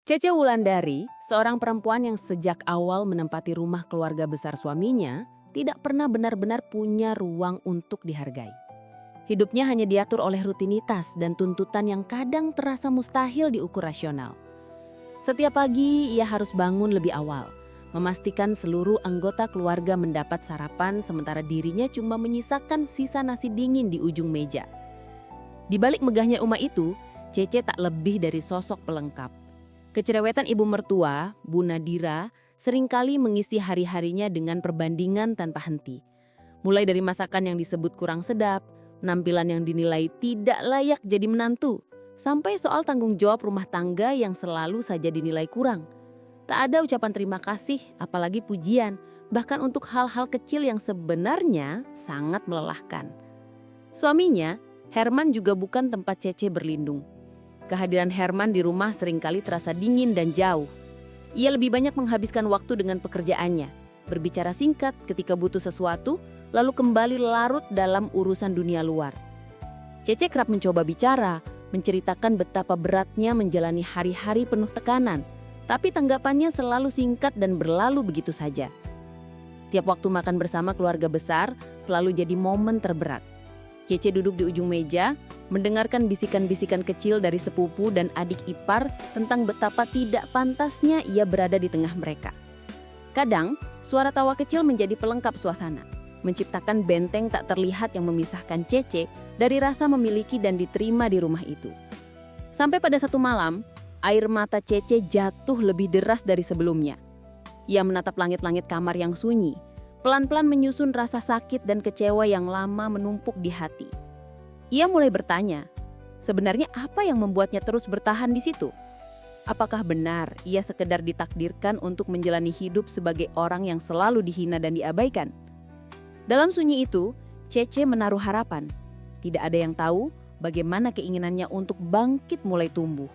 Cece Wulandari, seorang perempuan yang sejak awal menempati rumah keluarga besar suaminya, tidak pernah benar-benar punya ruang untuk dihargai. Hidupnya hanya diatur oleh rutinitas dan tuntutan yang kadang terasa mustahil diukur rasional. Setiap pagi ia harus bangun lebih awal, memastikan seluruh anggota keluarga mendapat sarapan sementara dirinya cuma menyisakan sisa nasi dingin di ujung meja. Di balik megahnya rumah itu, Cece tak lebih dari sosok pelengkap. Kecerewetan ibu mertua, Bu Nadira, seringkali mengisi hari-harinya dengan perbandingan tanpa henti. Mulai dari masakan yang disebut kurang sedap, penampilan yang dinilai tidak layak jadi menantu, sampai soal tanggung jawab rumah tangga yang selalu saja dinilai kurang. Tak ada ucapan terima kasih, apalagi pujian, bahkan untuk hal-hal kecil yang sebenarnya sangat melelahkan. Suaminya, Herman, juga bukan tempat Cece berlindung. Kehadiran Herman di rumah seringkali terasa dingin dan jauh. Ia lebih banyak menghabiskan waktu dengan pekerjaannya, berbicara singkat ketika butuh sesuatu, lalu kembali larut dalam urusan dunia luar. Cece kerap mencoba bicara, menceritakan betapa beratnya menjalani hari-hari penuh tekanan, tapi tanggapannya selalu singkat dan berlalu begitu saja. Tiap waktu makan bersama keluarga besar selalu jadi momen terberat. Cece duduk di ujung meja, mendengarkan bisikan-bisikan kecil dari sepupu dan adik ipar tentang betapa tidak pantasnya ia berada di tengah mereka. Kadang, suara tawa kecil menjadi pelengkap suasana, menciptakan benteng tak terlihat yang memisahkan Cece dari rasa memiliki dan diterima di rumah itu. Sampai pada satu malam, air mata Cece jatuh lebih deras dari sebelumnya. Ia menatap langit-langit kamar yang sunyi, pelan-pelan menyusun rasa sakit dan kecewa yang lama menumpuk di hati. Ia mulai bertanya, sebenarnya apa yang membuatnya terus bertahan di situ? Apakah benar ia sekedar ditakdirkan untuk menjalani hidup sebagai orang yang selalu dihina dan diabaikan? Dalam sunyi itu, Cece menaruh harapan. Tidak ada yang tahu bagaimana keinginannya untuk bangkit mulai tumbuh.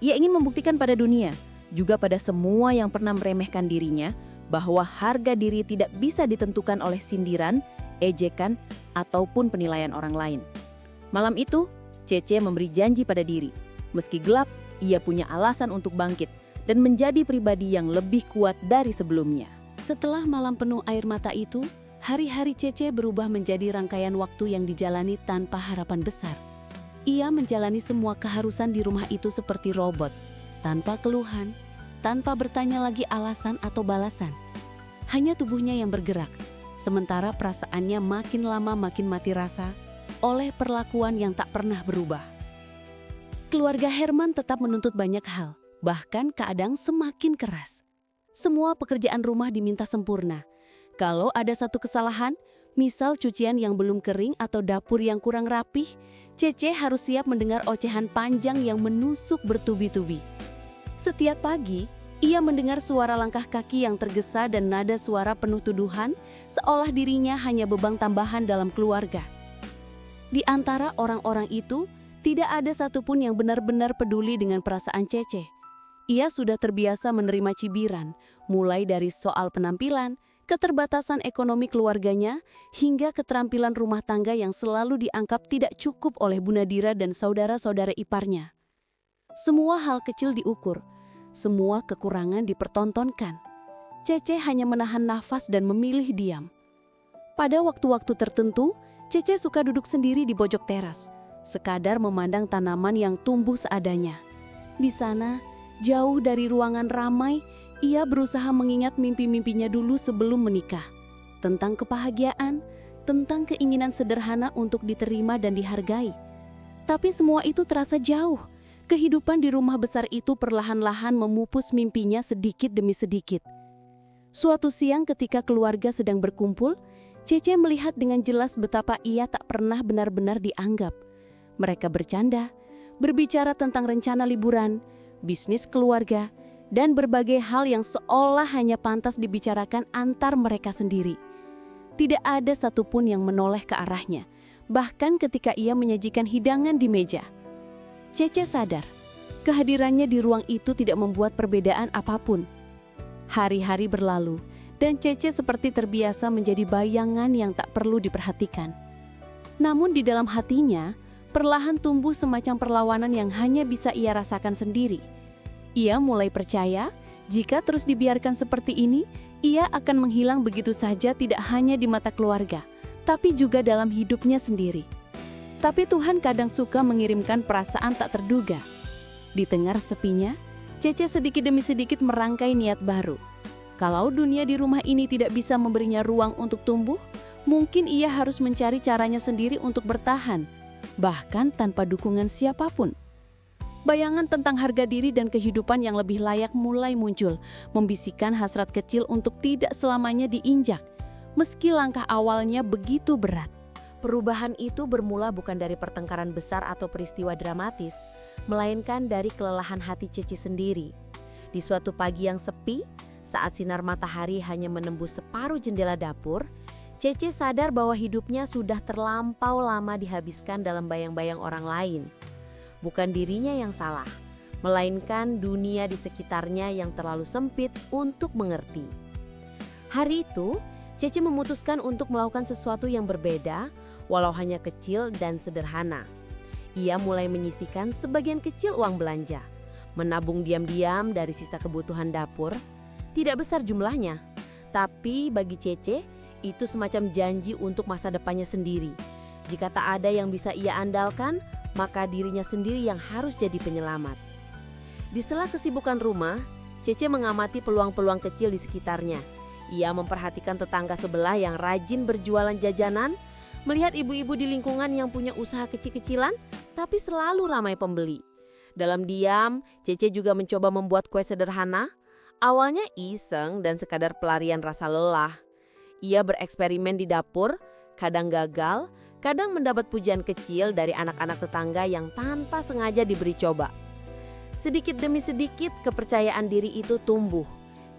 Ia ingin membuktikan pada dunia, juga pada semua yang pernah meremehkan dirinya, bahwa harga diri tidak bisa ditentukan oleh sindiran, ejekan, ataupun penilaian orang lain. Malam itu, Cece memberi janji pada diri. Meski gelap, ia punya alasan untuk bangkit dan menjadi pribadi yang lebih kuat dari sebelumnya. Setelah malam penuh air mata itu, hari-hari Cece berubah menjadi rangkaian waktu yang dijalani tanpa harapan besar. Ia menjalani semua keharusan di rumah itu seperti robot, tanpa keluhan, tanpa bertanya lagi alasan atau balasan. Hanya tubuhnya yang bergerak, sementara perasaannya makin lama makin mati rasa oleh perlakuan yang tak pernah berubah. Keluarga Herman tetap menuntut banyak hal, bahkan kadang semakin keras. Semua pekerjaan rumah diminta sempurna. Kalau ada satu kesalahan, misal cucian yang belum kering atau dapur yang kurang rapih, Cece harus siap mendengar ocehan panjang yang menusuk bertubi-tubi. Setiap pagi, ia mendengar suara langkah kaki yang tergesa dan nada suara penuh tuduhan, seolah dirinya hanya beban tambahan dalam keluarga. Di antara orang-orang itu, tidak ada satupun yang benar-benar peduli dengan perasaan Cece. Ia sudah terbiasa menerima cibiran, mulai dari soal penampilan, keterbatasan ekonomi keluarganya, hingga keterampilan rumah tangga yang selalu dianggap tidak cukup oleh Bu Nadira dan saudara-saudara iparnya. Semua hal kecil diukur, semua kekurangan dipertontonkan. Cece hanya menahan nafas dan memilih diam. Pada waktu-waktu tertentu, Cece suka duduk sendiri di pojok teras, sekadar memandang tanaman yang tumbuh seadanya. Di sana, jauh dari ruangan ramai, ia berusaha mengingat mimpi-mimpinya dulu sebelum menikah. Tentang kebahagiaan, tentang keinginan sederhana untuk diterima dan dihargai. Tapi semua itu terasa jauh. Kehidupan di rumah besar itu perlahan-lahan memupus mimpinya sedikit demi sedikit. Suatu siang ketika keluarga sedang berkumpul, Cece melihat dengan jelas betapa ia tak pernah benar-benar dianggap. Mereka bercanda, berbicara tentang rencana liburan, bisnis keluarga, dan berbagai hal yang seolah hanya pantas dibicarakan antar mereka sendiri. Tidak ada satupun yang menoleh ke arahnya, bahkan ketika ia menyajikan hidangan di meja. Cece sadar, kehadirannya di ruang itu tidak membuat perbedaan apapun. Hari-hari berlalu, dan Cece seperti terbiasa menjadi bayangan yang tak perlu diperhatikan. Namun di dalam hatinya, perlahan tumbuh semacam perlawanan yang hanya bisa ia rasakan sendiri. Ia mulai percaya, jika terus dibiarkan seperti ini, ia akan menghilang begitu saja tidak hanya di mata keluarga, tapi juga dalam hidupnya sendiri. Tapi Tuhan kadang suka mengirimkan perasaan tak terduga. Di tengah sepinya, Cece sedikit demi sedikit merangkai niat baru. Kalau dunia di rumah ini tidak bisa memberinya ruang untuk tumbuh, mungkin ia harus mencari caranya sendiri untuk bertahan, bahkan tanpa dukungan siapapun. Bayangan tentang harga diri dan kehidupan yang lebih layak mulai muncul, membisikkan hasrat kecil untuk tidak selamanya diinjak, meski langkah awalnya begitu berat. Perubahan itu bermula bukan dari pertengkaran besar atau peristiwa dramatis, melainkan dari kelelahan hati Cece sendiri. Di suatu pagi yang sepi, saat sinar matahari hanya menembus separuh jendela dapur, Cece sadar bahwa hidupnya sudah terlampau lama dihabiskan dalam bayang-bayang orang lain. Bukan dirinya yang salah, melainkan dunia di sekitarnya yang terlalu sempit untuk mengerti. Hari itu, Cece memutuskan untuk melakukan sesuatu yang berbeda, walau hanya kecil dan sederhana. Ia mulai menyisihkan sebagian kecil uang belanja, menabung diam-diam dari sisa kebutuhan dapur. Tidak besar jumlahnya, tapi bagi Cece, itu semacam janji untuk masa depannya sendiri. Jika tak ada yang bisa ia andalkan, maka dirinya sendiri yang harus jadi penyelamat. Di sela kesibukan rumah, Cece mengamati peluang-peluang kecil di sekitarnya. Ia memperhatikan tetangga sebelah yang rajin berjualan jajanan, melihat ibu-ibu di lingkungan yang punya usaha kecil-kecilan, tapi selalu ramai pembeli. Dalam diam, Cece juga mencoba membuat kue sederhana. Awalnya iseng dan sekadar pelarian rasa lelah. Ia bereksperimen di dapur, kadang gagal, kadang mendapat pujian kecil dari anak-anak tetangga yang tanpa sengaja diberi coba. Sedikit demi sedikit kepercayaan diri itu tumbuh.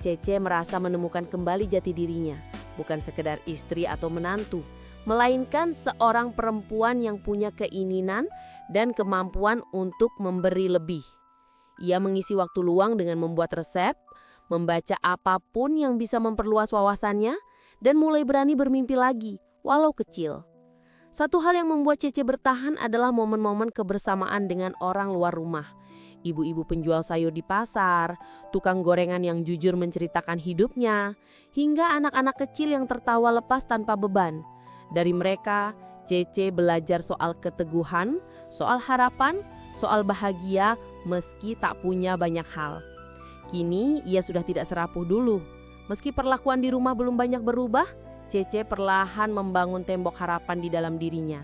Cece merasa menemukan kembali jati dirinya, bukan sekedar istri atau menantu, melainkan seorang perempuan yang punya keinginan dan kemampuan untuk memberi lebih. Ia mengisi waktu luang dengan membuat resep, membaca apapun yang bisa memperluas wawasannya, dan mulai berani bermimpi lagi, walau kecil. Satu hal yang membuat Cece bertahan adalah momen-momen kebersamaan dengan orang luar rumah. Ibu-ibu penjual sayur di pasar, tukang gorengan yang jujur menceritakan hidupnya, hingga anak-anak kecil yang tertawa lepas tanpa beban. Dari mereka, Cece belajar soal keteguhan, soal harapan, soal bahagia meski tak punya banyak hal. Kini ia sudah tidak serapuh dulu. Meski perlakuan di rumah belum banyak berubah, Cece perlahan membangun tembok harapan di dalam dirinya.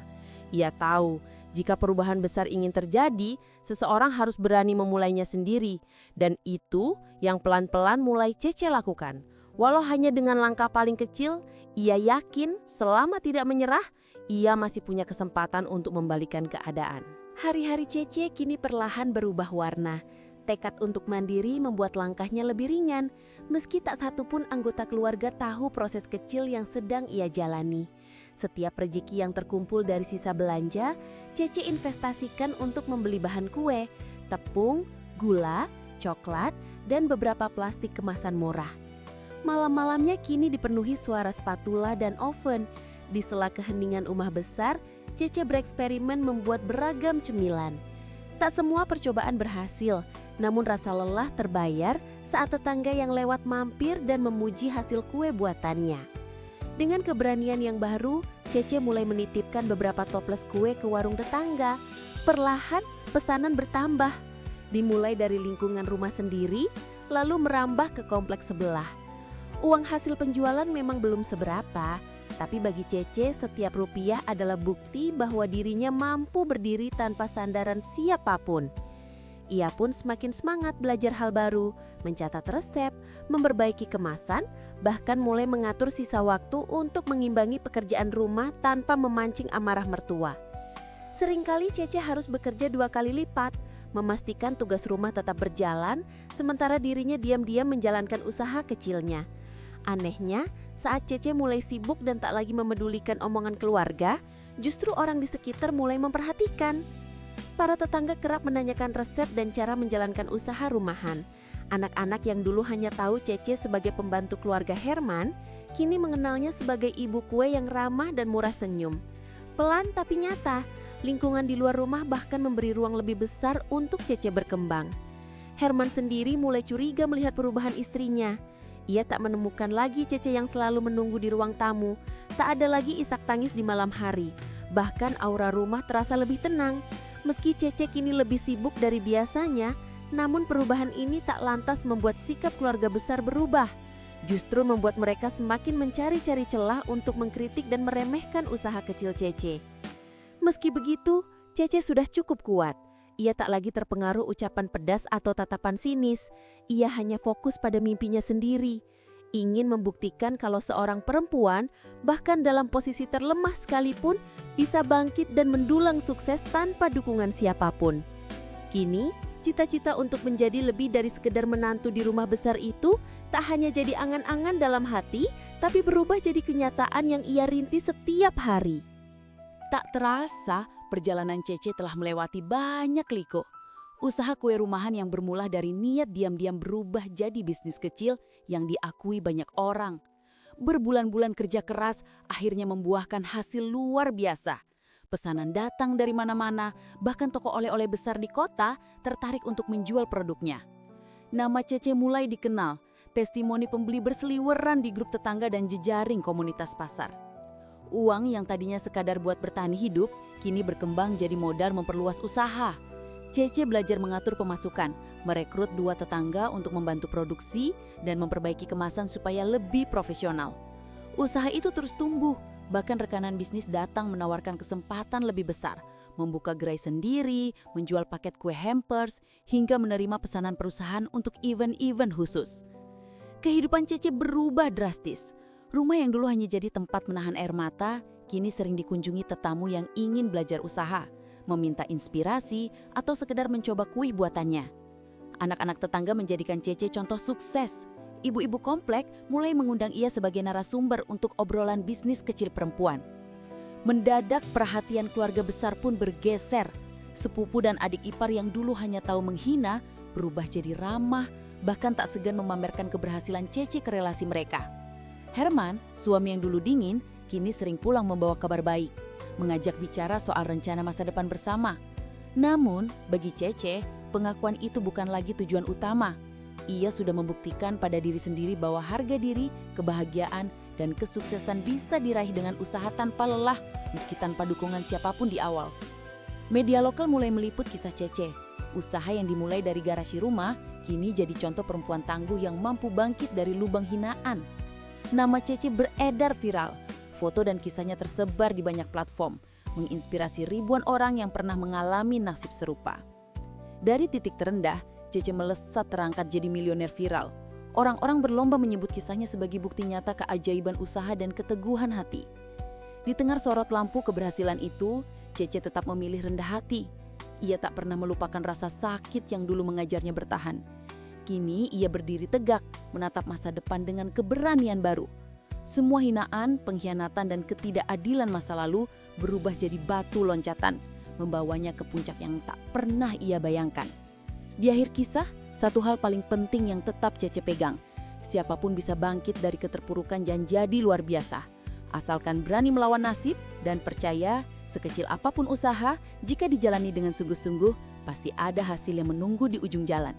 Ia tahu, jika perubahan besar ingin terjadi, seseorang harus berani memulainya sendiri. Dan itu yang pelan-pelan mulai Cece lakukan. Walau hanya dengan langkah paling kecil, ia yakin selama tidak menyerah, ia masih punya kesempatan untuk membalikkan keadaan. Hari-hari Cece kini perlahan berubah warna. Tekad untuk mandiri membuat langkahnya lebih ringan, meski tak satupun anggota keluarga tahu proses kecil yang sedang ia jalani. Setiap rezeki yang terkumpul dari sisa belanja, Cece investasikan untuk membeli bahan kue, tepung, gula, coklat, dan beberapa plastik kemasan murah. Malam-malamnya kini dipenuhi suara spatula dan oven. Di sela keheningan rumah besar, Cece bereksperimen membuat beragam cemilan. Tak semua percobaan berhasil, namun rasa lelah terbayar saat tetangga yang lewat mampir dan memuji hasil kue buatannya. Dengan keberanian yang baru, Cece mulai menitipkan beberapa toples kue ke warung tetangga. Perlahan pesanan bertambah, dimulai dari lingkungan rumah sendiri, lalu merambah ke kompleks sebelah. Uang hasil penjualan memang belum seberapa, tapi bagi Cece setiap rupiah adalah bukti bahwa dirinya mampu berdiri tanpa sandaran siapapun. Ia pun semakin semangat belajar hal baru, mencatat resep, memperbaiki kemasan, bahkan mulai mengatur sisa waktu untuk mengimbangi pekerjaan rumah tanpa memancing amarah mertua. Seringkali Cece harus bekerja 2 kali lipat, memastikan tugas rumah tetap berjalan, sementara dirinya diam-diam menjalankan usaha kecilnya. Anehnya, saat Cece mulai sibuk dan tak lagi memedulikan omongan keluarga, justru orang di sekitar mulai memperhatikan. Para tetangga kerap menanyakan resep dan cara menjalankan usaha rumahan. Anak-anak yang dulu hanya tahu Cece sebagai pembantu keluarga Herman, kini mengenalnya sebagai ibu kue yang ramah dan murah senyum. Pelan tapi nyata, lingkungan di luar rumah bahkan memberi ruang lebih besar untuk Cece berkembang. Herman sendiri mulai curiga melihat perubahan istrinya. Ia tak menemukan lagi Cece yang selalu menunggu di ruang tamu. Tak ada lagi isak tangis di malam hari. Bahkan aura rumah terasa lebih tenang. Meski Cece kini lebih sibuk dari biasanya, namun perubahan ini tak lantas membuat sikap keluarga besar berubah. Justru membuat mereka semakin mencari-cari celah untuk mengkritik dan meremehkan usaha kecil Cece. Meski begitu, Cece sudah cukup kuat. Ia tak lagi terpengaruh ucapan pedas atau tatapan sinis. Ia hanya fokus pada mimpinya sendiri. Ingin membuktikan kalau seorang perempuan, bahkan dalam posisi terlemah sekalipun, bisa bangkit dan mendulang sukses tanpa dukungan siapapun. Kini, cita-cita untuk menjadi lebih dari sekedar menantu di rumah besar itu tak hanya jadi angan-angan dalam hati, tapi berubah jadi kenyataan yang ia rintis setiap hari. Tak terasa, perjalanan Cece telah melewati banyak liku. Usaha kue rumahan yang bermula dari niat diam-diam berubah jadi bisnis kecil yang diakui banyak orang. Berbulan-bulan kerja keras akhirnya membuahkan hasil luar biasa. Pesanan datang dari mana-mana, bahkan toko oleh-oleh besar di kota tertarik untuk menjual produknya. Nama Cece mulai dikenal, testimoni pembeli berseliweran di grup tetangga dan jejaring komunitas pasar. Uang yang tadinya sekadar buat bertahan hidup, kini berkembang jadi modal memperluas usaha. Cece belajar mengatur pemasukan, merekrut 2 tetangga untuk membantu produksi, dan memperbaiki kemasan supaya lebih profesional. Usaha itu terus tumbuh, bahkan rekanan bisnis datang menawarkan kesempatan lebih besar, membuka gerai sendiri, menjual paket kue hampers, hingga menerima pesanan perusahaan untuk event-event khusus. Kehidupan Cece berubah drastis. Rumah yang dulu hanya jadi tempat menahan air mata, kini sering dikunjungi tetamu yang ingin belajar usaha, meminta inspirasi, atau sekedar mencoba kuih buatannya. Anak-anak tetangga menjadikan Cece contoh sukses. Ibu-ibu komplek mulai mengundang ia sebagai narasumber untuk obrolan bisnis kecil perempuan. Mendadak perhatian keluarga besar pun bergeser. Sepupu dan adik ipar yang dulu hanya tahu menghina, berubah jadi ramah, bahkan tak segan memamerkan keberhasilan Cece ke relasi mereka. Herman, suami yang dulu dingin, kini sering pulang membawa kabar baik, mengajak bicara soal rencana masa depan bersama. Namun, bagi Cece, pengakuan itu bukan lagi tujuan utama. Ia sudah membuktikan pada diri sendiri bahwa harga diri, kebahagiaan, dan kesuksesan bisa diraih dengan usaha tanpa lelah, meski tanpa dukungan siapapun di awal. Media lokal mulai meliput kisah Cece. Usaha yang dimulai dari garasi rumah, kini jadi contoh perempuan tangguh yang mampu bangkit dari lubang hinaan. Nama Cece beredar viral, foto dan kisahnya tersebar di banyak platform, menginspirasi ribuan orang yang pernah mengalami nasib serupa. Dari titik terendah, Cece melesat terangkat jadi milioner viral. Orang-orang berlomba menyebut kisahnya sebagai bukti nyata keajaiban usaha dan keteguhan hati. Di tengah sorot lampu keberhasilan itu, Cece tetap memilih rendah hati. Ia tak pernah melupakan rasa sakit yang dulu mengajarnya bertahan. Kini ia berdiri tegak, menatap masa depan dengan keberanian baru. Semua hinaan, pengkhianatan, dan ketidakadilan masa lalu berubah jadi batu loncatan, membawanya ke puncak yang tak pernah ia bayangkan. Di akhir kisah, satu hal paling penting yang tetap Cece pegang. Siapapun bisa bangkit dari keterpurukan dan jadi luar biasa. Asalkan berani melawan nasib dan percaya, sekecil apapun usaha, jika dijalani dengan sungguh-sungguh, pasti ada hasil yang menunggu di ujung jalan.